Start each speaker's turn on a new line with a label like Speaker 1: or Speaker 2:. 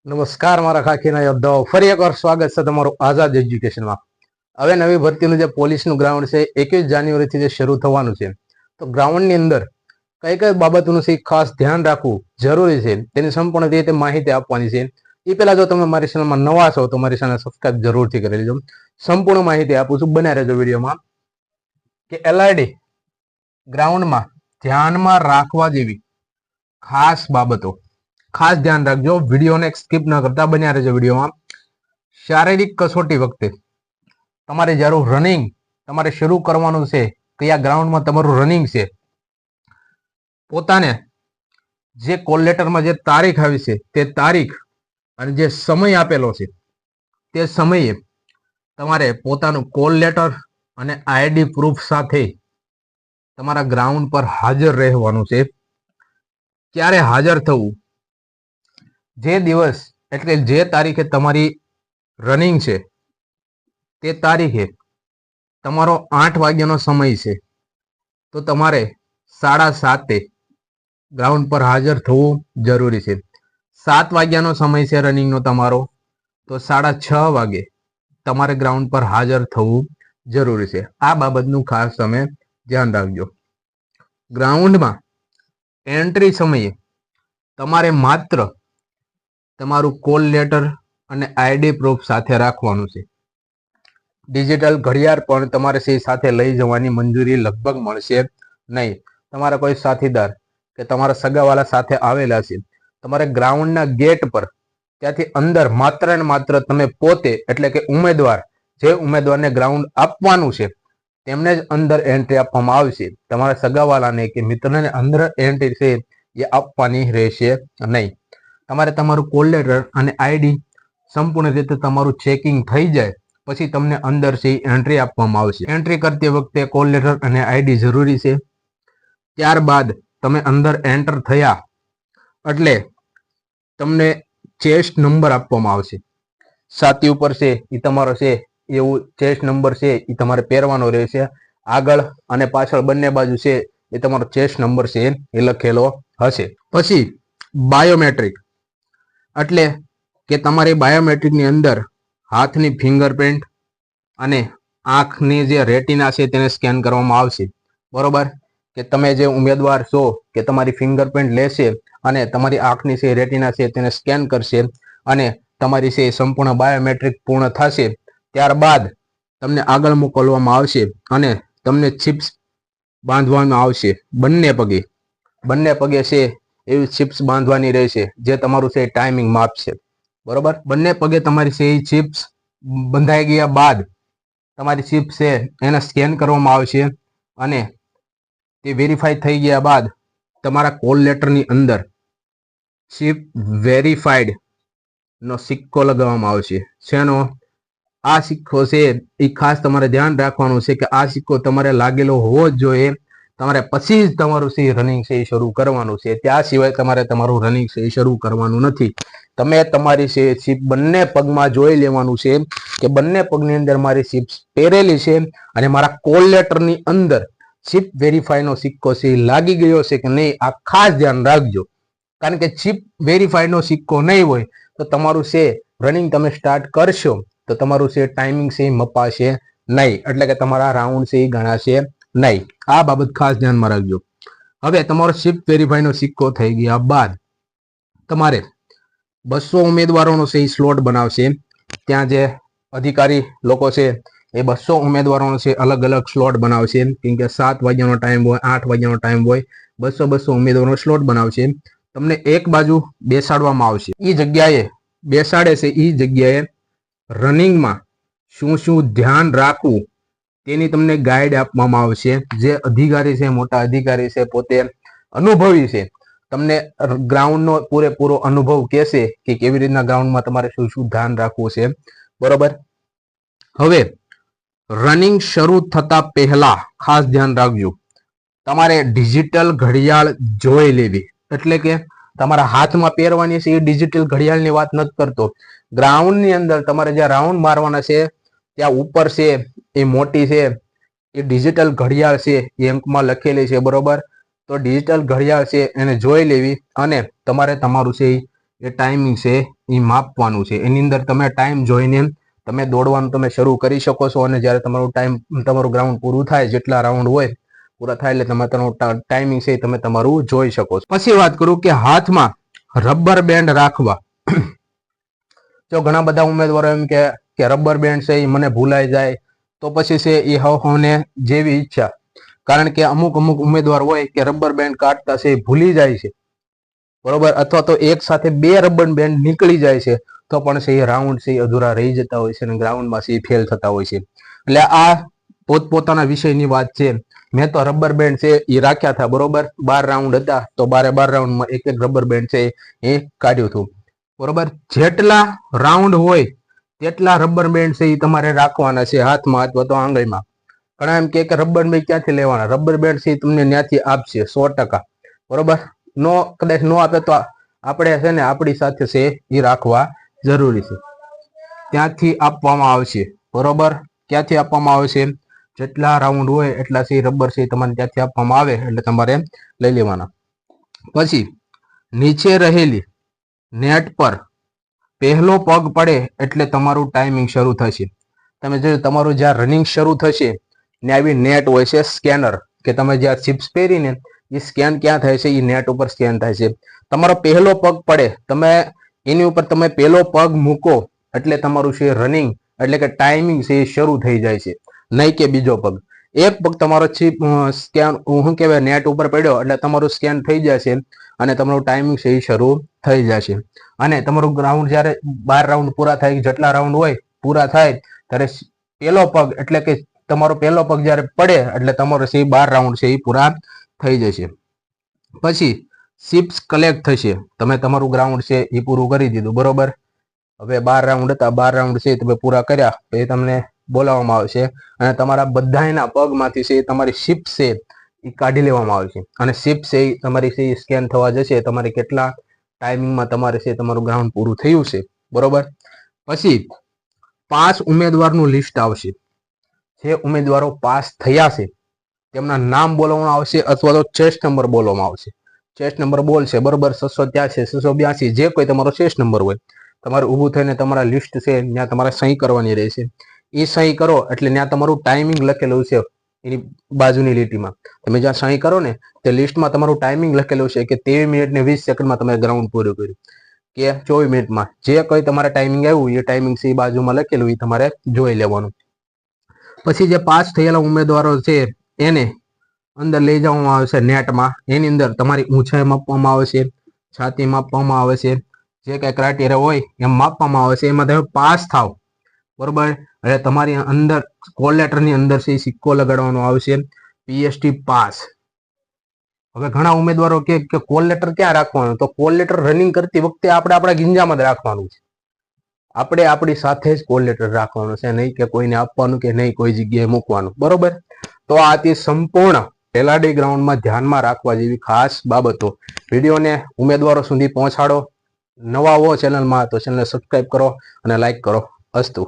Speaker 1: નમસ્કાર મારા ખાખીના યોદ્ધાઓ, ફરી એકવાર સ્વાગત છે તમારું આઝાદ એજ્યુકેશનમાં. હવે નવી ભરતીનું જે પોલીસનું ગ્રાઉન્ડ છે 21 જાન્યુઆરીથી જે શરૂ થવાનું છે, તો ગ્રાઉન્ડની અંદર કઈ કઈ બાબતોનું છે ખાસ ધ્યાન રાખવું જરૂરી છે તેની સંપૂર્ણ રીતે માહિતી આપવાની છે. એ પહેલા જો તમે મારી ચેનલમાં નવા છો તો મારી ચેનલ સબસ્ક્રાઇબ જરૂરથી કરી લેજો. સંપૂર્ણ માહિતી આપું છું, બન્યા રહેજો વિડીયોમાં. કે એલઆરડી ગ્રાઉન્ડમાં ધ્યાનમાં રાખવા જેવી ખાસ બાબતો ખાસ ધ્યાન રાખજો. વિડીયોને સ્કીપ ન કરતા બન્યા રહેજો વિડીયોમાં. શારીરિક કસોટી વખતે તમારે જ્યારે રનિંગ તમારે શરૂ કરવાનું છે, કયા ગ્રાઉન્ડમાં તમારું રનિંગ છે, પોતાને જે કોલ લેટરમાં જે તારીખ આવી છે તે તારીખ અને જે સમય આપેલો છે તે સમયે તમારે પોતાનું કોલ લેટર અને આઈડી પ્રૂફ સાથે તમારા ગ્રાઉન્ડ પર હાજર રહેવાનું છે. ક્યારે હાજર થવું? જે દિવસ એટલે જે તારીખે તમારી રનિંગ છે તે તારીખે તમારો 8 વાગ્યાનો સમય છે, તો તમારે 7:30 ગ્રાઉન્ડ પર હાજર થવું જરૂરી છે. 7 વાગ્યાનો સમય છે રનિંગનો તમારો, તો 6:30 વાગે તમારે ગ્રાઉન્ડ પર હાજર થવું જરૂરી છે. આ બાબતનું ખાસ તમે ધ્યાન રાખજો. ગ્રાઉન્ડમાં એન્ટ્રી સમયે તમારે માત્ર તમારું કોલ લેટર અને આઈડી પ્રૂફ સાથે રાખવાનું છે. ડિજિટલ ઘડિયાળ પણ તમારે સાથે લઈ જવાની મંજૂરી લગભગ મળશે નહીં. તમારા કોઈ સાથીદાર કે તમારા સગાવાલા સાથે આવેલા છે, તમારે ગ્રાઉન્ડના ગેટ પર ત્યાંથી અંદર માત્ર ને માત્ર તમે પોતે એટલે કે ઉમેદવાર, જે ઉમેદવારને ગ્રાઉન્ડ આપવાનું છે તેમને જ અંદર એન્ટ્રી આપવામાં આવશે. તમારા સગાવાલાને કે મિત્રને અંદર એન્ટ્રી છે એ આપવાની રહેશે નહીં. તમારે તમારું કોલ લેટર અને આઈડી સંપૂર્ણ રીતે તમારું ચેકિંગ થઈ જાય પછી તમને અંદર છે એન્ટ્રી આપવામાં આવશે. એન્ટ્રી કરતી વખતે કોલ લેટર અને આઈડી જરૂરી છે. ત્યારબાદ તમે અંદર એન્ટર થયા એટલે તમને ચેસ્ટ નંબર આપવામાં આવશે. છાતી ઉપર છે એ તમારો છે એવું ચેસ્ટ નંબર છે એ તમારે પહેરવાનો રહેશે. આગળ અને પાછળ બંને બાજુ છે એ તમારો ચેસ્ટ નંબર છે એ લખેલો હશે. પછી બાયોમેટ્રિક એટલે કે તમારી બાયોમેટ્રિકની અંદર હાથની ફિંગરપ્રિન્ટ અને આંખની જે રેટિના છે તેને સ્કેન કરવામાં આવશે. બરોબર? કે તમે જે ઉમેદવાર છો કે તમારી ફિંગરપ્રિન્ટ લેશે અને તમારી આંખની જે રેટિના છે તેને સ્કેન કરશે અને તમારી જે સંપૂર્ણ બાયોમેટ્રિક પૂર્ણ થશે ત્યારબાદ તમને આગળ મોકલવામાં આવશે અને તમને ચિપ્સ બાંધવામાં આવશે બંને પગે. બંને પગે છે એવી ચિપ્સ બાંધવાની રહેશે જે તમારું છે ટાઈમિંગ માપ છે. બરોબર? બંને પગે તમારી છે એ ચિપ્સ બંધાઈ ગયા બાદ તમારી ચિપ્સ છે એને સ્કેન કરવામાં આવશે અને તે વેરીફાઈ થઈ ગયા બાદ તમારા કોલ લેટરની અંદર ચિપ વેરીફાઈડ નો સિક્કો લગાવવામાં આવશે. શેનો? આ સિક્કો છે એ ખાસ તમારે ધ્યાન રાખવાનું છે કે આ સિક્કો તમારે લાગેલો હોવો જ જોઈએ. તમારે પછી જ તમારું છે રનિંગ છે એ શરૂ કરવાનું છે. ત્યાં સિવાય તમારે તમારું રનિંગ છે એ શરૂ કરવાનું નથી. તમે તમારી છે ચિપ બંને પગમાં જોઈ લેવાનું છે કે બંને પગની અંદર મારી ચિપ્સ પહેરેલી છે અને મારા કોલ લેટરની અંદર ચિપ વેરીફાઈનો સિક્કો છે લાગી ગયો છે કે નહીં, આ ખાસ ધ્યાન રાખજો. કારણ કે ચિપ વેરીફાઈનો સિક્કો નહીં હોય તો તમારું છે રનિંગ તમે સ્ટાર્ટ કરશો તો તમારું છે ટાઈમિંગ છે મપાશે નહીં, એટલે કે તમારા રાઉન્ડ છે એ ગણાશે નહીં. આ બાબત ખાસ ધ્યાનમાં રાખજો. હવે તમારો ચિપ વેરીફાઈનો સિક્કો થઈ ગયા બાદ તમારે 200 ઉમેદવારોનો છે એ સ્લોટ બનાવશે. ત્યાં જે અધિકારી લોકો છે એ 200 ઉમેદવારોનો છે અલગ અલગ સ્લોટ બનાવશે. કેમ કે 7 વાગ્યાનો ટાઈમ હોય, 8 વાગ્યાનો ટાઈમ હોય, 200 ઉમેદવારોનો સ્લોટ બનાવશે. તમને એક બાજુ બેસાડવામાં આવશે. એ જગ્યાએ બેસાડે છે એ જગ્યાએ રનિંગમાં શું શું ધ્યાન રાખવું તેની તમને ગાઈડ આપવામાં આવશે. જે અધિકારી છે, મોટા અધિકારી છે, પોતે અનુભવી છે, તમને ગ્રાઉન્ડનો પૂરેપૂરો અનુભવ કહેશે કે કેવી રીતના ગ્રાઉન્ડમાં તમારે શું શું ધ્યાન રાખવું છે. બરોબર? હવે રનિંગ શરૂ થતા પહેલા ખાસ ધ્યાન રાખજો, તમારે ડિજિટલ ઘડિયાળ જોઈ લેવી. એટલે કે તમારા હાથમાં પહેરવાની છે એ ડિજિટલ ઘડિયાળની વાત નથી કરતો. ગ્રાઉન્ડની અંદર તમારે જ્યાં રાઉન્ડ મારવાના છે ત્યાં ઉપર છે એ મોટી છે એ ડિજિટલ ઘડિયાળ છે એ અંકમાં લખેલી છે. બરોબર? તો ડિજિટલ ઘડિયાળ છે એને જોઈ લેવી અને તમારે તમારું છે એ ટાઈમિંગ છે એ માપવાનું છે. એની અંદર તમે ટાઈમ જોઈને તમે દોડવાનું તમે શરૂ કરી શકો છો. અને જ્યારે તમારું ગ્રાઉન્ડ પૂરું થાય, જેટલા રાઉન્ડ હોય પૂરા થાય એટલે તમે તમારું ટાઈમિંગ છે તમે તમારું જોઈ શકો છો. પછી વાત કરું કે હાથમાં રબર બેન્ડ રાખવા. જો ઘણા બધા ઉમેદવારો એમ કે રબર બેન્ડ છે એ મને ભૂલાઈ જાય, તો પછી છે એ હવને જેવી ઈચ્છા. કારણ કે અમુક ઉમેદવાર હોય કે રબર બેન્ડ કાઢતા છે એ ભૂલી જાય છે, બરોબર, અથવા તો એક સાથે 2 રબર બેન્ડ નીકળી જાય છે તો પણ છે એ રાઉન્ડ છે એ અધૂરા રહી જતા હોય છે અને ગ્રાઉન્ડમાં છે એ ફેલ થતા હોય છે. એટલે આ પોતપોતાના વિષયની વાત છે. મેં તો રબર બેન્ડ છે એ રાખ્યા હતા, બરોબર. 12 રાઉન્ડ હતા તો 12 રાઉન્ડમાં એક રબર બેન્ડ છે એ કાઢ્યું હતું, બરોબર. જેટલા રાઉન્ડ હોય તેટલા રબર બેન્ડ છે એ તમારે રાખવાના છે હાથમાં અથવા તો આંગળીમાં. ઘણા એમ કે રબર બેન્ડ ક્યાંથી લેવાના? રબર બેન્ડ છે તમને ત્યાંથી આપશે 100%, બરોબર. કદાચ નો આપે તો આપણે છે ને આપણી સાથે છે એ રાખવા જરૂરી છે. ત્યાંથી આપવામાં આવશે, બરોબર. ક્યાંથી આપવામાં આવે છે? જેટલા રાઉન્ડ હોય એટલા છે રબર છે તમારે ત્યાંથી આપવામાં આવે એટલે તમારે લઈ લેવાના. પછી નીચે રહેલી નેટ પર પહેલો પગ પડે એટલે તમારું ટાઈમિંગ શરૂ થશે. તમે જોયું તમારું જ્યાં રનિંગ શરૂ થશે ને આવી નેટ હોય છે સ્કેનર, કે તમે જ્યાં ચિપ્સ પહેરીને એ સ્કેન ક્યાં થાય છે? એ નેટ ઉપર સ્કેન થાય છે. તમારો પહેલો પગ પડે, તમે એની ઉપર તમે પહેલો પગ મૂકો એટલે તમારું છે રનિંગ એટલે કે ટાઈમિંગ છે એ શરૂ થઈ જાય છે, નહીં કે બીજો પગ. એક પગ તમારો સ્કેન શું કહેવાય નેટ ઉપર પડ્યો એટલે તમારું સ્કેન થઈ જશે અને તમારું ટાઈમિંગ છે એ શરૂ થઈ જશે. અને તમારું ગ્રાઉન્ડ જ્યારે 12 રાઉન્ડ પૂરા થાય, જેટલા રાઉન્ડ હોય પૂરા થાય ત્યારે પહેલો પગ એટલે કે તમારો પહેલો પગ જ્યારે પડે એટલે તમારો છે 12 રાઉન્ડ છે એ પૂરા થઈ જશે. પછી ચિપ્સ કલેક્ટ થશે. તમે તમારું ગ્રાઉન્ડ છે એ પૂરું કરી દીધું, બરોબર. હવે 12 રાઉન્ડ હતા, 12 રાઉન્ડ છે તમે પૂરા કર્યા પછી તમને બોલાવવામાં આવશે અને તમારા બધાના પગમાંથી છે તમારી ચિપ્સ છે એ કાઢી લેવામાં આવશે અને ચિપ્સ છે તમારી છે સ્કેન થવા જશે તમારે કેટલા ટાઈમિંગમાં તમારે છે તમારું ગ્રાઉન્ડ પૂરું થયું છે, બરોબર. પછી 5 ઉમેદવારનું લિસ્ટ આવશે. જે ઉમેદવારો પાસ થયા છે તેમના નામ બોલવામાં આવશે અથવા તો ચેસ્ટ નંબર બોલવામાં આવશે. ચેસ્ટ નંબર બોલશે, બરોબર. 683, 682 જે કોઈ તમારો ચેસ્ટ નંબર હોય તમારે ઊભું થઈને તમારા લિસ્ટ છે ત્યાં તમારે સહી કરવાની રહેશે. એ સહી કરો એટલે ત્યાં તમારું ટાઈમિંગ લખેલું છે એની બાજુની લીટીમાં. તમે જ્યાં સહી કરો ને તે લિસ્ટમાં તમારું ટાઈમિંગ લખેલું છે કે 23 મિનિટ ને 20 સેકન્ડમાં તમે ગ્રાઉન્ડ પૂરું કર્યું કે 24 મિનિટમાં. જે કોઈ તમારા ટાઈમિંગ આવ્યું એ ટાઈમિંગ છે એ બાજુમાં લખેલું એ તમારે જોઈ લેવાનું. પછી જે પાસ થયેલા ઉમેદવારો છે એને અંદર લઈ જવામાં આવે છે નેટમાં. એની અંદર તમારી ઊંચાઈ માપવામાં આવે છે, છાતી માપવામાં આવે છે, જે કઈ ક્રાઇટેરિયા હોય એમ માપવામાં આવે છે. એમાં તમે પાસ થાવ, બરોબર, એટલે તમારી અંદર કોલ લેટરની અંદર છે સિક્કો લગાડવાનો આવશે, PST પાસ. હવે ઘણા ઉમેદવારો કે કોલ લેટર ક્યાં રાખવાનું? તો કોલ લેટર રનિંગ કરતી વખતે આપણે આપણા ગિંજામાં જ રાખવાનું છે. આપણે આપણી સાથે જ કોલ લેટર રાખવાનું છે, નહીં કે કોઈને આપવાનું કે નહીં કોઈ જગ્યાએ મૂકવાનું, બરોબર. તો આ તે સંપૂર્ણ પેલાડી ગ્રાઉન્ડમાં ધ્યાનમાં રાખવા જેવી ખાસ બાબતો. વિડીયોને ઉમેદવારો સુધી પહોંચાડો. નવા હો ચેનલમાં તો ચેનલને સબસ્ક્રાઇબ કરો અને લાઈક કરો. અસ્તુ.